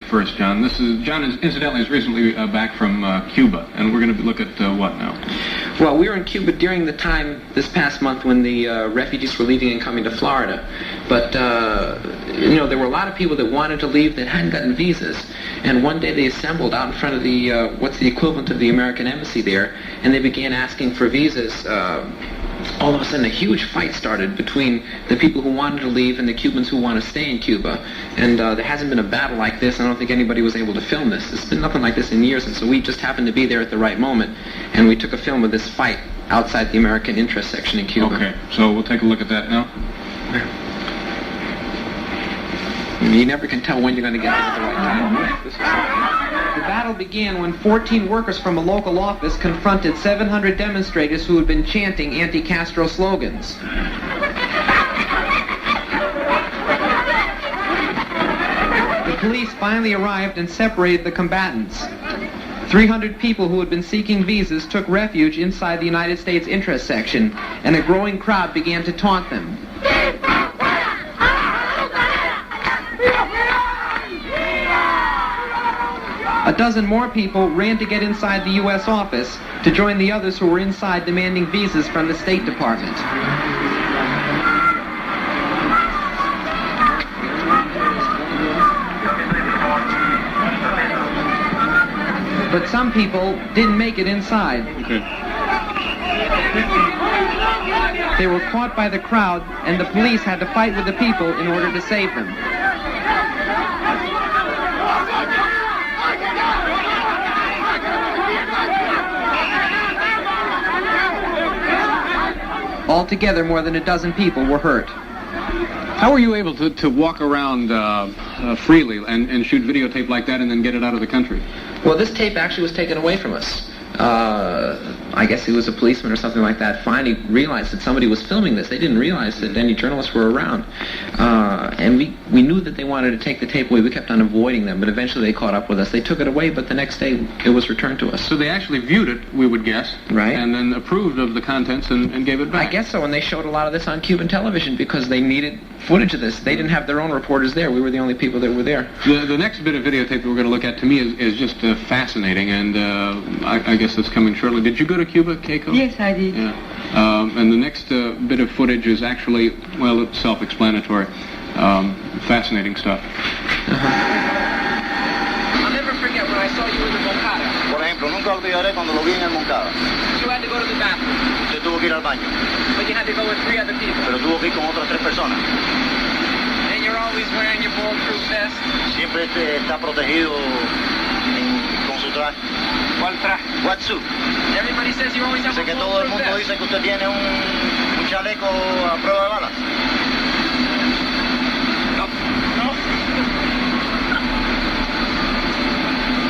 first, John. John is incidentally recently back from Cuba, and we're going to look at what now? Well, we were in Cuba during the time this past month when the refugees were leaving and coming to Florida. But, there were a lot of people that wanted to leave that hadn't gotten visas. And one day they assembled out in front of the, what's the equivalent of the American embassy there, and they began asking for visas. All of a sudden a huge fight started between the people who wanted to leave and the Cubans who want to stay in Cuba. And there hasn't been a battle like this. I don't think anybody was able to film this. There's been nothing like this in years, and so we just happened to be there at the right moment, and we took a film of this fight outside the American interest section in Cuba. Okay, so we'll take a look at that now. You never can tell when you're going to get at the right time. The battle began when 14 workers from a local office confronted 700 demonstrators who had been chanting anti-Castro slogans. The police finally arrived and separated the combatants. 300 people who had been seeking visas took refuge inside the United States interest section, and a growing crowd began to taunt them. A dozen more people ran to get inside the U.S. office to join the others who were inside demanding visas from the State Department. But some people didn't make it inside. They were caught by the crowd, and the police had to fight with the people in order to save them. Altogether, more than a dozen people were hurt. How were you able to walk around freely and shoot videotape like that and then get it out of the country? Well, this tape actually was taken away from us. I guess he was a policeman or something like that, finally realized that somebody was filming this. They didn't realize that any journalists were around. And we knew that they wanted to take the tape away. We kept on avoiding them, but eventually they caught up with us. They took it away, but the next day it was returned to us. So they actually viewed it, we would guess, right, and then approved of the contents and gave it back. I guess so, and they showed a lot of this on Cuban television because they needed footage of this. They didn't have their own reporters there. We were the only people that were there. The next bit of videotape that we're going to look at, to me, is just fascinating, and I guess that's coming shortly. Did you go to Cuba, Keiko? Yes, I did. Yeah. And the next bit of footage is actually, well, it's self-explanatory. Fascinating stuff. I'll never forget when I saw you in the Moncada. Por ejemplo, nunca olvidaré cuando lo vi en el Moncada. You had to go to the bathroom. Usted tuvo que ir al baño, But you had to go with 3 other people. pero tuvo que ir con otras 3 personas. And you're always wearing your bulletproof vest. Siempre está protegido con su traje. ¿Cuál traje? What suit? Everybody says you always have Sé a que todo el bulletproof mundo vest. dice que usted tiene un chaleco a prueba de balas. No.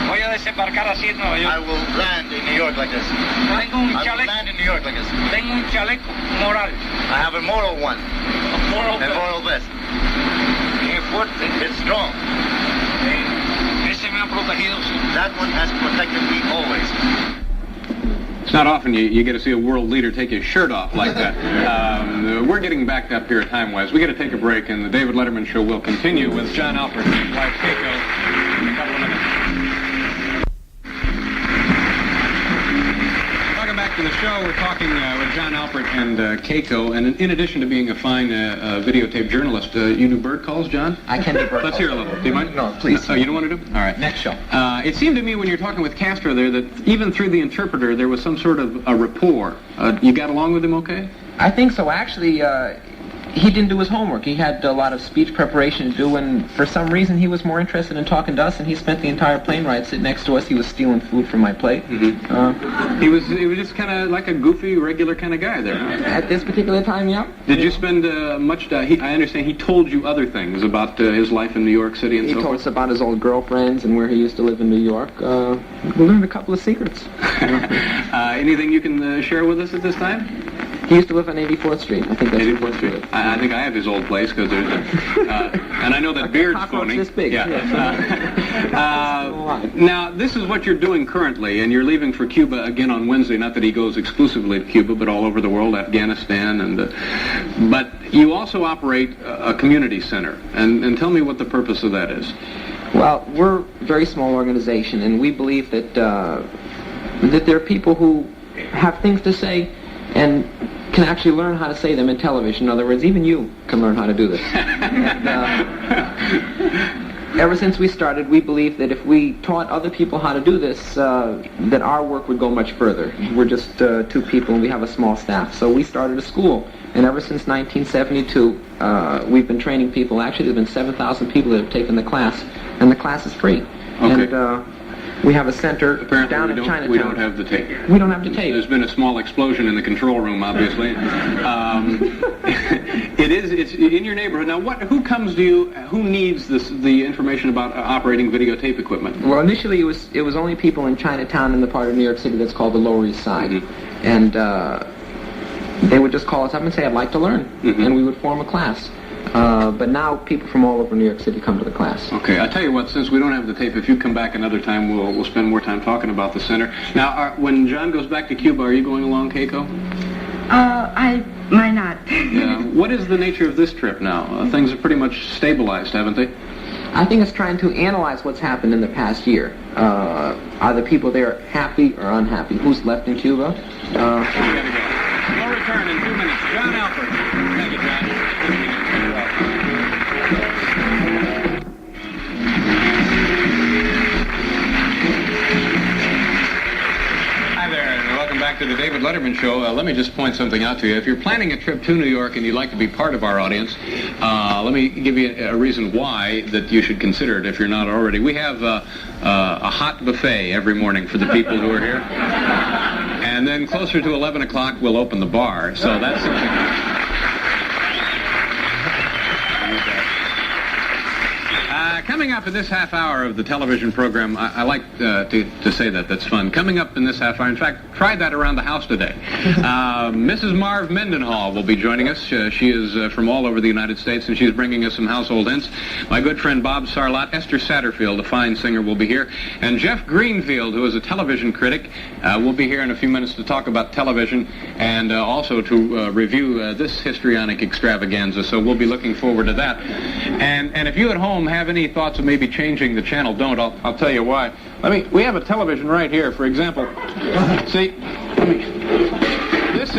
Voy a desembarcar así en Nueva York. I will land in New York like this. Tengo un I will chaleco. land in New York like this. Tengo un chaleco moral. I have a moral one. A moral A moral vest. It's strong. Ese me ha protegido. That one has protected me always. It's not often you get to see a world leader take his shirt off like that. We're getting backed up here time-wise. We got to take a break, and the David Letterman Show will continue with John Alfred and his wife Keiko in a couple of minutes. Welcome back to the show. We're talking with John Alfred and Keiko, and in addition to being a fine videotape journalist, you do bird calls, John? I can do bird Let's hear a little. Do you mind? No, please. You don't want to do? All right. Next show. It seemed to me when you were talking with Castro there that even through the interpreter there was some sort of a rapport. You got along with him okay? I think so. Actually, he didn't do his homework. He had a lot of speech preparation to do, and for some reason he was more interested in talking to us, and he spent the entire plane ride sitting next to us. He was stealing food from my plate. Mm-hmm. He was just kind of like a goofy, regular kind of guy there. At this particular time, yeah. Did you spend much time? I understand he told you other things about his life in New York City and He so told forth. us about his old girlfriends and where he used to live in New York. We learned a couple of secrets. Anything you can share with us at this time? He used to live on 84th Street. I think that's 84th Street. I think I have his old place because there's and I know that beard's phony. This big. Yeah. Now, this is what you're doing currently, and you're leaving for Cuba again on Wednesday. Not that he goes exclusively to Cuba, but all over the world, Afghanistan, and but you also operate a community center, and tell me what the purpose of that is. Well, we're a very small organization, and we believe that that there are people who have things to say and can actually learn how to say them in television. In other words, even you can learn how to do this. And, ever since we started, we believe that if we taught other people how to do this, that our work would go much further. We're just 2 people, and we have a small staff. So we started a school, and ever since 1972, we've been training people. Actually, there's been 7,000 people that have taken the class, and the class is free. Okay. And we have a center Apparently down in Chinatown. We don't have the tape. We don't have the tape. There's been a small explosion in the control room, obviously. It's in your neighborhood. Now, who comes to you, who needs the information about operating videotape equipment? Well, initially it was only people in Chinatown in the part of New York City that's called the Lower East Side. Mm-hmm. And they would just call us up and say, I'd like to learn. Mm-hmm. And we would form a class. But now people from all over New York City come to the class. Okay, I'll tell you what, since we don't have the tape, if you come back another time, we'll spend more time talking about the center. Now, when John goes back to Cuba, are you going along, Keiko? I might not. Yeah. What is the nature of this trip now? Things have pretty much stabilized, haven't they? I think it's trying to analyze what's happened in the past year. Are the people there happy or unhappy? Who's left in Cuba? We gotta go. We'll return in 2 minutes. John Alford. Thank you, John. Back to the David Letterman Show. Let me just point something out to you. If you're planning a trip to New York and you'd like to be part of our audience, let me give you a reason why that you should consider it if you're not already. We have a hot buffet every morning for the people who are here. And then closer to 11 o'clock, we'll open the bar. So that's something... Coming up in this half hour of the television program, I like to say that's fun. Coming up in this half hour, in fact, tried that around the house today. Mrs. Marv Mendenhall will be joining us. She is from all over the United States, and she's bringing us some household hints. My good friend Bob Sarlott, Esther Satterfield, a fine singer, will be here. And Jeff Greenfield, who is a television critic, will be here in a few minutes to talk about television and also to review this histrionic extravaganza. So we'll be looking forward to that. And if you at home have any thoughts of maybe changing the channel, don't. I'll tell you why. We have a television right here, for example. See, this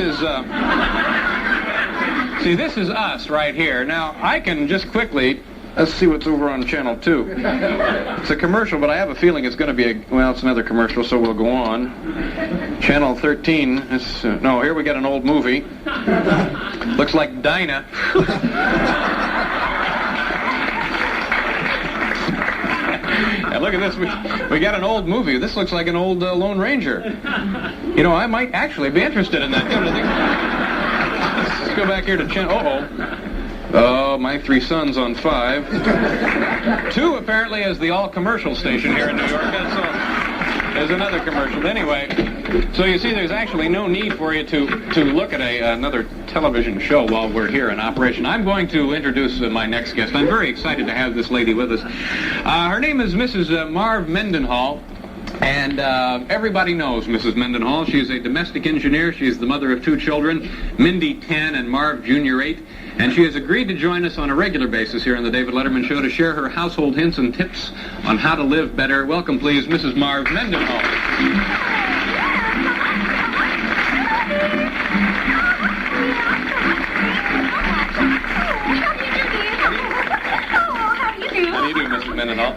is us right here. Now, I can just quickly, let's see what's over on channel 2. It's a commercial, but I have a feeling it's going to be it's another commercial, so we'll go on. Channel 13, no, here we got an old movie. Looks like Dinah. And look at this, we got an old movie. This looks like an old Lone Ranger. You know, I might actually be interested in that. Let's go back here to channel, oh, my 3 sons on 5. 2 apparently is the all-commercial station here in New York. There's another commercial. Anyway, so you see there's actually no need for you to look at another television show while we're here in operation. I'm going to introduce my next guest. I'm very excited to have this lady with us. Her name is Mrs. Marv Mendenhall. And everybody knows Mrs. Mendenhall. She's a domestic engineer. She's the mother of 2 children, Mindy 10 and Marv Jr. 8. And she has agreed to join us on a regular basis here on the David Letterman Show to share her household hints and tips on how to live better. Welcome, please, Mrs. Marv Mendenhall. How do you do, Mrs. Mendenhall?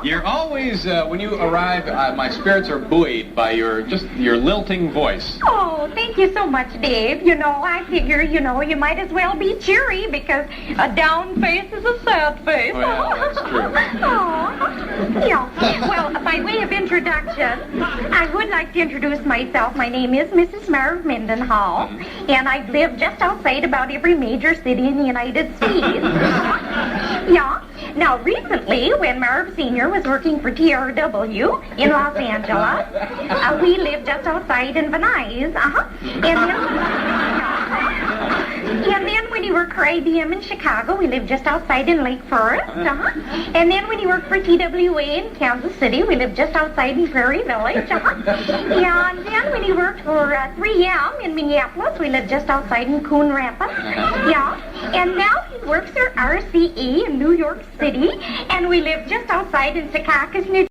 You're always, when you arrive, my spirits are buoyed by your lilting voice. Oh, thank you so much, Dave. You know, I figure, you might as well be cheery because a down face is a sad face. Well, that's true. Oh, yeah. Well, by way of introduction, I would like to introduce myself. My name is Mrs. Marv Mendenhall, and I've lived just outside about every major city in the United States. Yeah. Now, recently, when Marv Sr. was working for TRW in Los Angeles, we lived just outside in Venice, And then when he worked for IBM in Chicago, we lived just outside in Lake Forest, And then when he worked for TWA in Kansas City, we lived just outside in Prairie Village, And then when he worked for 3M in Minneapolis, we lived just outside in Coon Rapids, And now he's works for RCE in New York City, and we live just outside in Secaucus, New